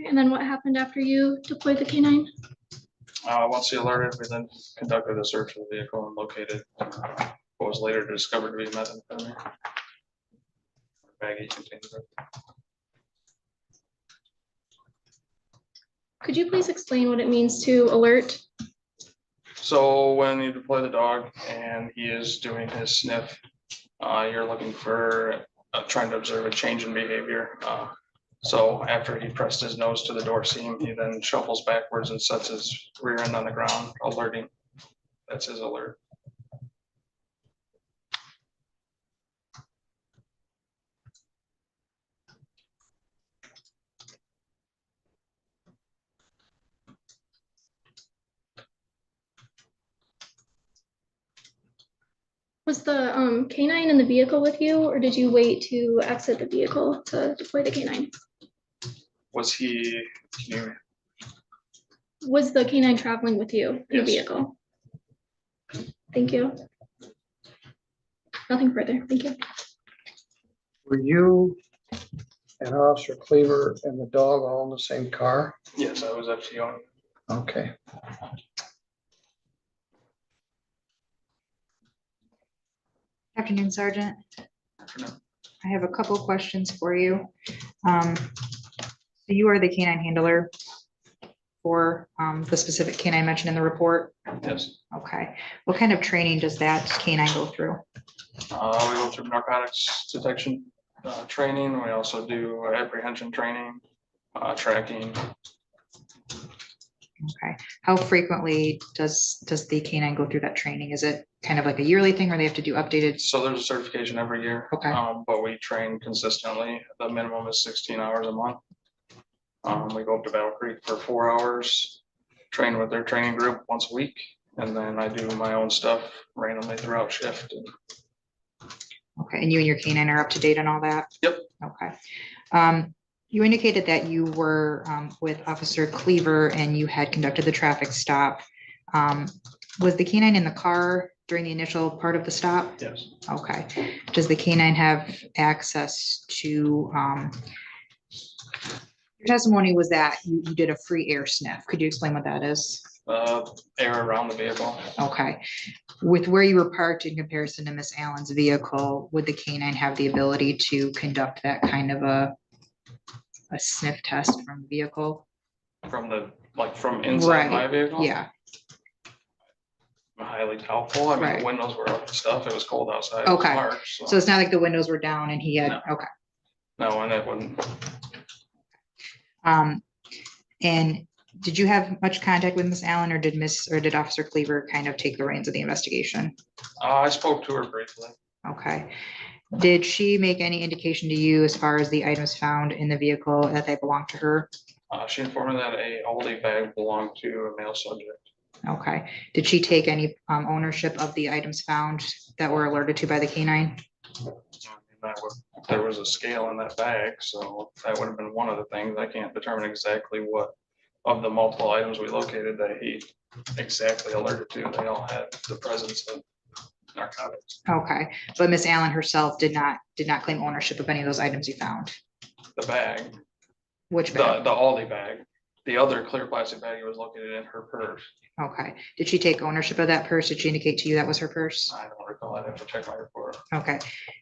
And then what happened after you deployed the canine? Once he alerted, we then conducted a search of the vehicle and located what was later discovered to be methamphetamine. Baggie contained it. Could you please explain what it means to alert? So when you deploy the dog and he is doing his sniff, you're looking for trying to observe a change in behavior. So after he pressed his nose to the door seam, he then shuffles backwards and sets his rear end on the ground, alerting. That's his alert. Was the canine in the vehicle with you, or did you wait to exit the vehicle to deploy the canine? Was he, Was the canine traveling with you in the Yes. vehicle? Thank you. Nothing further. Thank you. Were you and Officer Cleaver and the dog all in the same car? yes, I was FCO. Okay. Afternoon, Sergeant. I have a couple questions for you. So you are the canine handler for the specific canine mentioned in the report? Yes. Okay. What kind of training does that canine go through? We go through narcotics detection training. We also do apprehension training, tracking. Okay. How frequently does the canine go through that training? Is it kind of like a yearly thing where they have to do updated? So there's a certification every year. Okay. But we train consistently. The minimum is 16 hours a month. We go up to Battle Creek for 4 hours, train with their training group once a week, and then I do my own stuff randomly throughout shift. Okay. And you and your canine are up to date on all that? Yep. Okay. You indicated that you were with Officer Cleaver and you had conducted the traffic stop. Was the canine in the car during the initial part of the stop? Yes. Okay. Does the canine have access to, your testimony was that you did a free air sniff. Could you explain what that is? Air around the vehicle. Okay. With where you were parked in comparison to Miss Allen's vehicle, would the canine have the ability to conduct that kind of a sniff test from the vehicle? From inside my vehicle? Yeah, Highly doubtful. I mean, Right. the windows were up and stuff. It was cold outside. It was Okay. March, so it's not like the windows were down and he had, No. okay. No, and it wouldn't. And did you have much contact with Miss Allen or did Officer Cleaver kind of take the reins of the investigation? I spoke to her briefly. Okay. Did she make any indication to you as far as the items found in the vehicle that they belonged to her? She informed me that a Aldi bag belonged to a male subject. Okay. Did she take any ownership of the items found that were alerted to by the canine? There was a scale in that bag, so that would have been one of the things. I can't determine exactly what of the multiple items we located that he exactly alerted to. They all had the presence of narcotics. Okay, but Miss Allen herself did not claim ownership of any of those items you found. The bag, Which the bag? Aldi bag, the other clear plastic bag was located in her purse. Okay. Did she take ownership of that purse? Did she indicate to you that was her purse? I don't recall. I'd have to check my report. Okay.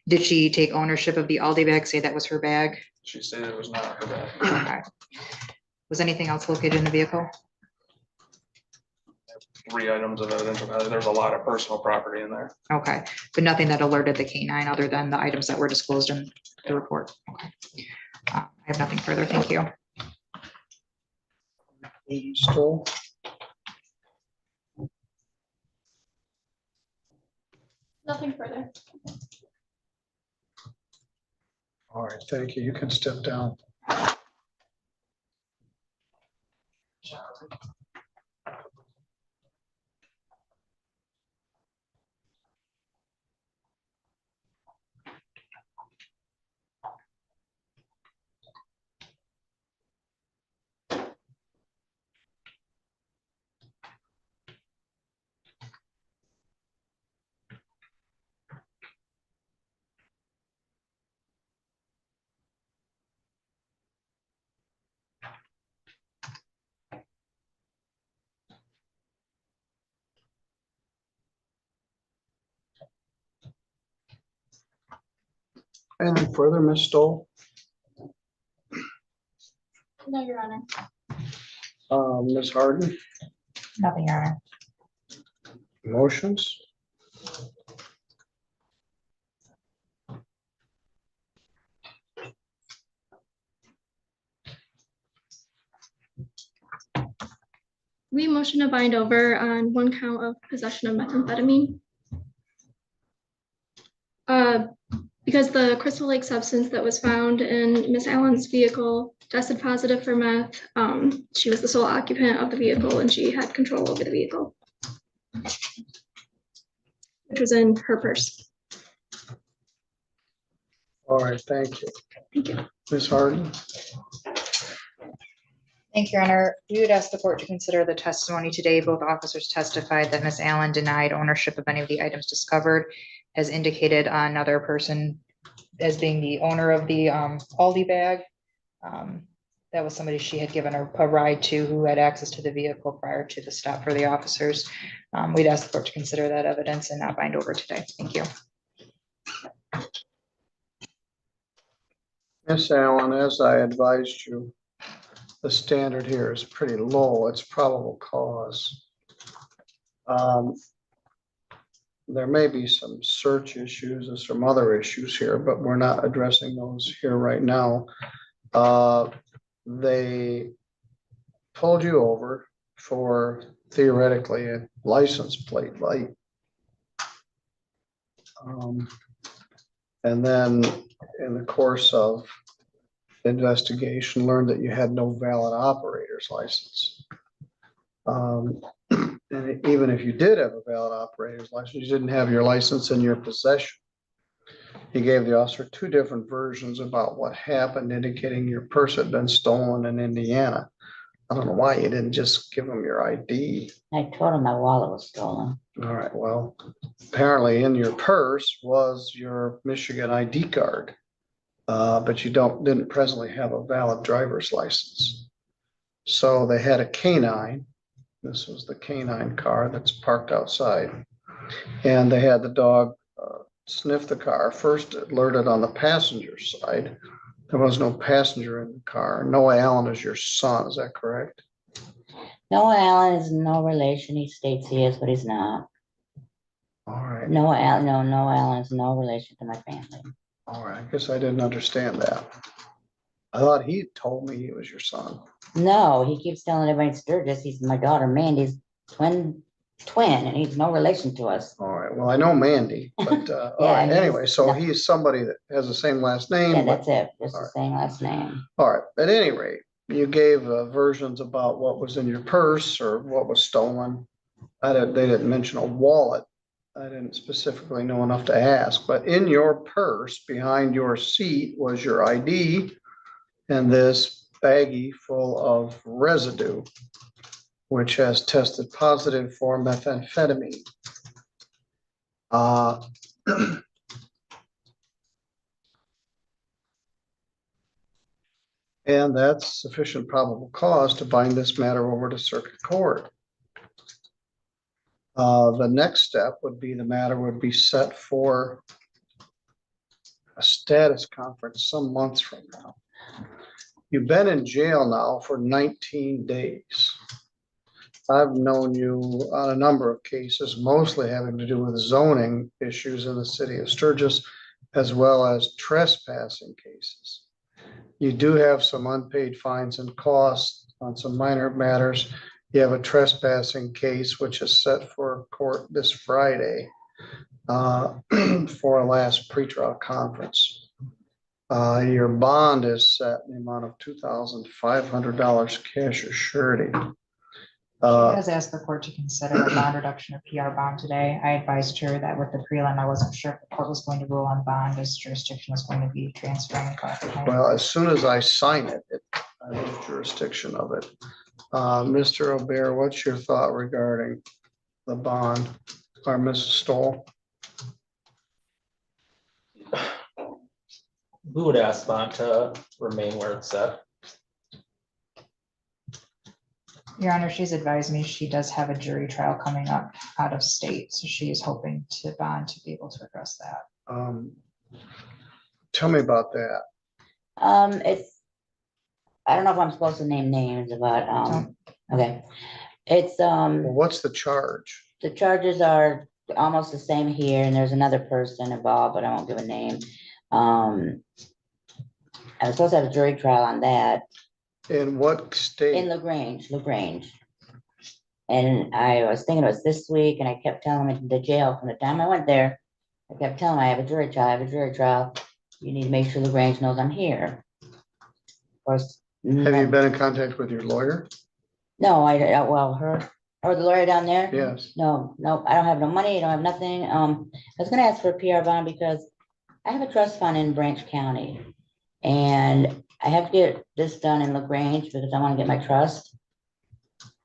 Did she take ownership of the Aldi bag, say that was her bag? She stated it was not her bag. Okay. Was anything else located in the vehicle? 3 items of evidential value. There's a lot of personal property in there. Okay, but nothing that alerted the canine other than the items that were disclosed in the report. Okay. I have nothing further. Thank you. Stoll. Nothing further. All right, thank you. You can step down. Anything further, Ms. Stoll? No, Your Honor. Ms. Harden, Nothing, Your Honor. motions? We motion to bind over on 1 count of possession of methamphetamine. Because the crystal-like substance that was found in Miss Allen's vehicle tested positive for meth. She was the sole occupant of the vehicle and she had control over the vehicle, which was in her purse. All right, thank you. Thank you. Ms. Harden, Thank you, Your Honor. We would ask the court to consider the testimony today. Both officers testified that Miss Allen denied ownership of any of the items discovered, has indicated another person as being the owner of the Aldi bag. That was somebody she had given a ride to who had access to the vehicle prior to the stop for the officers. We'd ask the court to consider that evidence and not bind over today. Thank you. Miss Allen, as I advised you, the standard here is pretty low. It's probable cause. There may be some search issues and some other issues here, but we're not addressing those here right now. They pulled you over for theoretically a license plate light. And then in the course of investigation, learned that you had no valid operator's license. And even if you did have a valid operator's license, you didn't have your license in your possession. He gave the officer two different versions about what happened, indicating your purse had been stolen in Indiana. I don't know why you didn't just give him your ID. I told him my wallet was stolen. All right, well, apparently in your purse was your Michigan ID card, but you didn't presently have a valid driver's license. So they had a canine. This was the canine car that's parked outside. And they had the dog sniff the car. First alerted on the passenger side. There was no passenger in the car. Noah Allen is your son, is that correct? Noah Allen is no relation. He states he is, but he's not. All right. Noah Allen is no relation to my family. All right, I guess I didn't understand that. I thought he told me he was your son. No, he keeps telling everybody in Sturgis he's my daughter Mandy's twin, and he's no relation to us. All right, well, I know Mandy, but all right, anyway, so he's somebody that has the same last name. Yeah, but- that's it. Just all the right. same last name. All right, at any rate, you gave versions about what was in your purse or what was stolen. They didn't mention a wallet. I didn't specifically know enough to ask, but in your purse behind your seat was your ID and this baggie full of residue, which has tested positive for methamphetamine. And that's sufficient probable cause to bind this matter over to circuit court. The next step would be the matter would be set for a status conference some months from now. You've been in jail now for 19 days. I've known you on a number of cases, mostly having to do with zoning issues in the city of Sturgis, as well as trespassing cases. You do have some unpaid fines and costs on some minor matters. You have a trespassing case, which is set for court this Friday for a last pretrial conference. Your bond is set in the amount of $2,500 cash or surety. She has asked the court to consider a bond reduction of PR bond today. I advised her that with the prelim, I wasn't sure if the court was going to rule on bond as jurisdiction was going to be transferring. Well, as soon as I sign it, I lose jurisdiction of it. Mr. O'Bear, what's your thought regarding the bond or Mrs. Stoll? We would ask bond to remain where it's set. Your Honor, she's advised me she does have a jury trial coming up out of state, so she is hoping to bond to be able to address that. Tell me about that. I don't know if I'm supposed to name names, but okay. It's Well, what's the charge? the charges are almost the same here, and there's another person involved, but I won't give a name. I was supposed to have a jury trial on that In what in state? LaGrange. And I was thinking it was this week, and I kept telling him the jail from the time I went there. I kept telling him I have a jury trial. You need to make sure LaGrange knows I'm here. Of course. Have you been in contact with your lawyer? No, well, her, or the lawyer down there? Yes. No, I don't have no money, I don't have nothing. I was gonna ask for a PR bond because I have a trust fund in Branch County. And I have to get this done in LaGrange because I want to get my trust.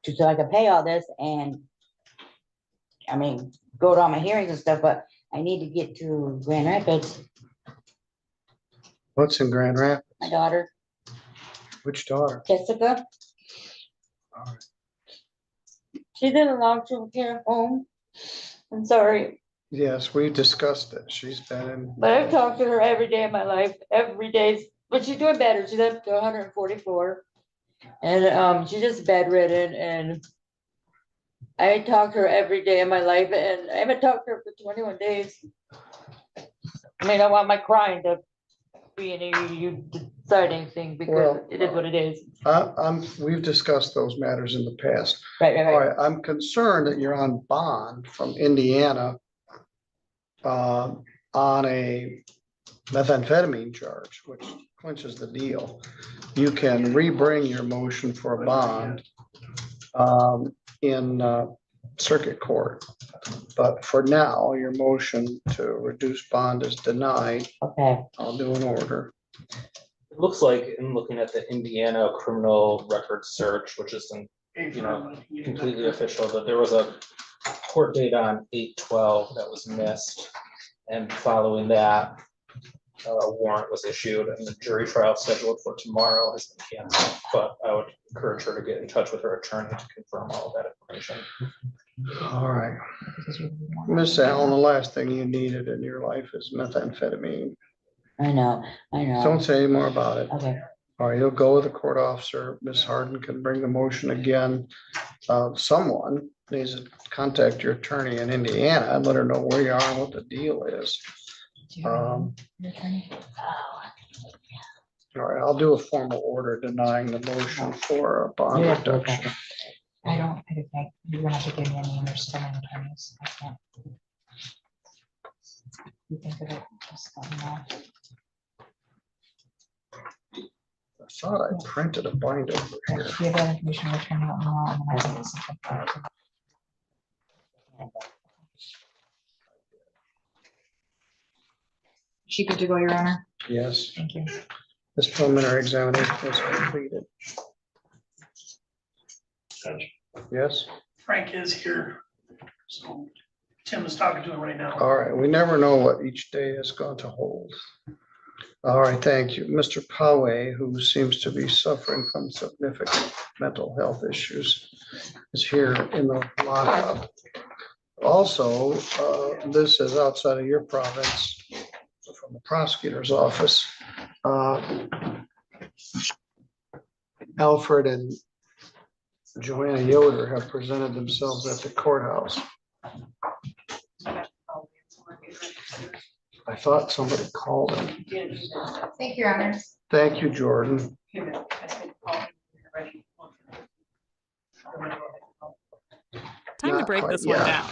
So I can pay all this and, I mean, go to all my hearings and stuff, but I need to get to Grand Rapids, What's in Grand Rapids? my daughter, Which daughter? Jessica. All right. She's in a long-term care home. I'm sorry. Yes, we discussed it. She's been in. But I've talked to her every day of my life, every day but she's doing better. She's up to 144. And she's just bedridden, and I talk to her every day of my life, and I haven't talked to her for 21 days. I mean, I want my crying to be any you decide anything because Well, it is what it is. We've discussed those matters in the past. Right. All right, I'm concerned that you're on bond from Indiana on a methamphetamine charge, which clinches the deal. You can rebring your motion for a bond in circuit court. But for now, your motion to reduce bond is denied. Okay. I'll do an order. It looks like in looking at the Indiana criminal record search, which isn't, completely official, that there was a court date on 8/12 that was missed. And following that, a warrant was issued and the jury trial scheduled for tomorrow has been canceled. But I would encourage her to get in touch with her attorney to confirm all of that information. All right. Miss Allen, the last thing you needed in your life is methamphetamine. I know. Don't say any more about it. Okay. All right, you'll go with the court officer. Ms. Harden can bring the motion again. Someone needs to contact your attorney in Indiana and let her know where you are and what the deal is. All right, I'll do a formal order denying the motion for a bond Yeah, reduction. I think you're gonna have to give me any understanding attorneys. I can't. You think of it, just let me know. I thought I printed a binder over here. If you have that information, return it now, and then I can get something for it. She good to go, Your Honor? Yes, Thank you. this preliminary examination is completed. Yes, Frank is here, so Tim is talking to him right now. all right, we never know what each day is going to hold. All right, thank you. Mr. Poway, who seems to be suffering from significant mental health issues, is here in the lockup. Also, this is outside of your province, from the prosecutor's office. Alfred and Joanna Yoder have presented themselves at the courthouse. I thought somebody called him. Thank you, Your Honor. Thank you, Jordan. Time to Not break quite this one yet. down.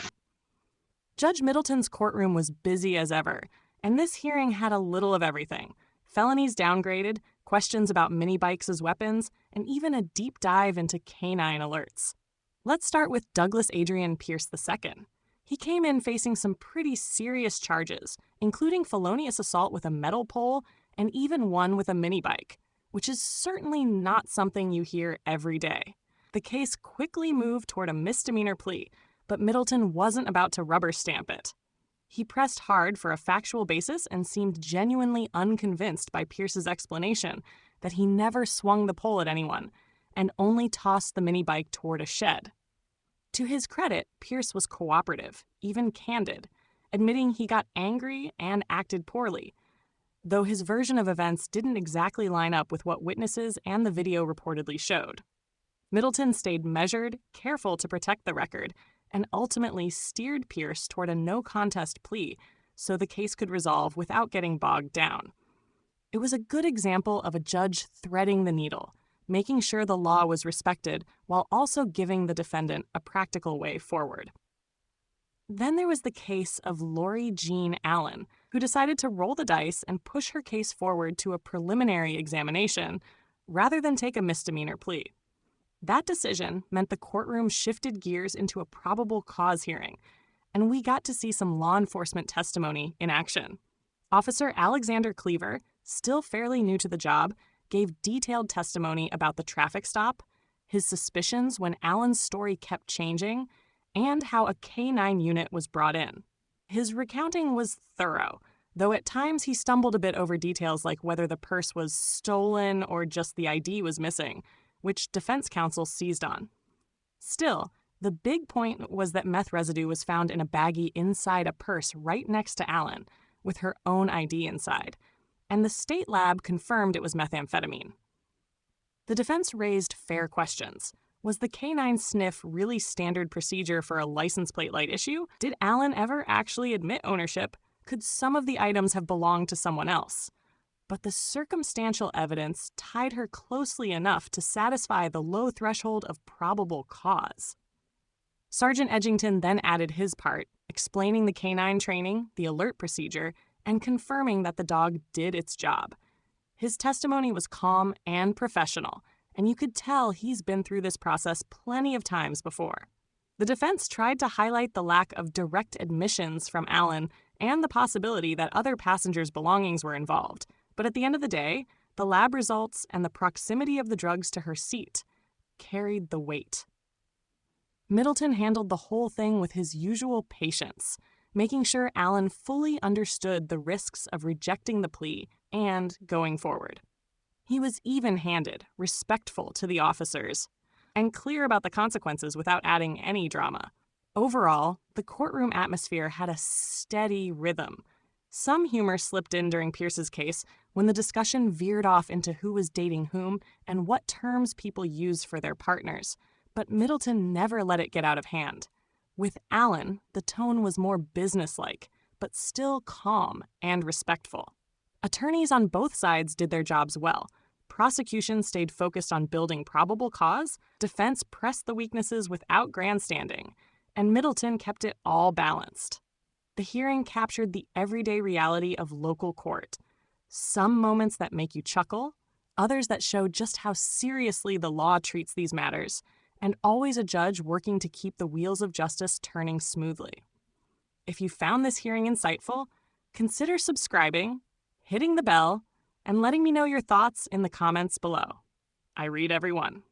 Judge Middleton's courtroom was busy as ever, and this hearing had a little of everything. Felonies downgraded, questions about mini bikes as weapons, and even a deep dive into canine alerts. Let's start with Douglas Adrian Pierce II. He came in facing some pretty serious charges, including felonious assault with a metal pole and even one with a mini bike, which is certainly not something you hear every day. The case quickly moved toward a misdemeanor plea, but Middleton wasn't about to rubber stamp it. He pressed hard for a factual basis and seemed genuinely unconvinced by Pierce's explanation that he never swung the pole at anyone and only tossed the mini bike toward a shed. To his credit, Pierce was cooperative, even candid, admitting he got angry and acted poorly, though his version of events didn't exactly line up with what witnesses and the video reportedly showed. Middleton stayed measured, careful to protect the record, and ultimately steered Pierce toward a no-contest plea so the case could resolve without getting bogged down. It was a good example of a judge threading the needle, making sure the law was respected while also giving the defendant a practical way forward. Then there was the case of Laurie Jean Allen, who decided to roll the dice and push her case forward to a preliminary examination rather than take a misdemeanor plea. That decision meant the courtroom shifted gears into a probable cause hearing, and we got to see some law enforcement testimony in action. Officer Alexander Cleaver, still fairly new to the job, gave detailed testimony about the traffic stop, his suspicions when Allen's story kept changing, and how a K-9 unit was brought in. His recounting was thorough, though at times he stumbled a bit over details like whether the purse was stolen or just the ID was missing, which defense counsel seized on. Still, the big point was that meth residue was found in a baggie inside a purse right next to Allen, with her own ID inside. and the state lab confirmed it was methamphetamine. The defense raised fair questions. Was the canine sniff really standard procedure for a license plate light issue? Did Allen ever actually admit ownership? Could some of the items have belonged to someone else? But the circumstantial evidence tied her closely enough to satisfy the low threshold of probable cause. Sergeant Edgington then added his part, explaining the canine training, the alert procedure, and confirming that the dog did its job. His testimony was calm and professional, and you could tell he's been through this process plenty of times before. The defense tried to highlight the lack of direct admissions from Allen and the possibility that other passengers' belongings were involved, but at the end of the day, the lab results and the proximity of the drugs to her seat carried the weight. Middleton handled the whole thing with his usual patience, making sure Allen fully understood the risks of rejecting the plea and going forward. He was even-handed, respectful to the officers, and clear about the consequences without adding any drama. Overall, the courtroom atmosphere had a steady rhythm. Some humor slipped in during Pierce's case when the discussion veered off into who was dating whom and what terms people use for their partners, but Middleton never let it get out of hand. With Allen, the tone was more businesslike, but still calm and respectful. Attorneys on both sides did their jobs well. Prosecution stayed focused on building probable cause, defense pressed the weaknesses without grandstanding, and Middleton kept it all balanced. The hearing captured the everyday reality of local court. Some moments that make you chuckle, others that show just how seriously the law treats these matters, and always a judge working to keep the wheels of justice turning smoothly. If you found this hearing insightful, consider subscribing, hitting the bell, and letting me know your thoughts in the comments below. I read every one.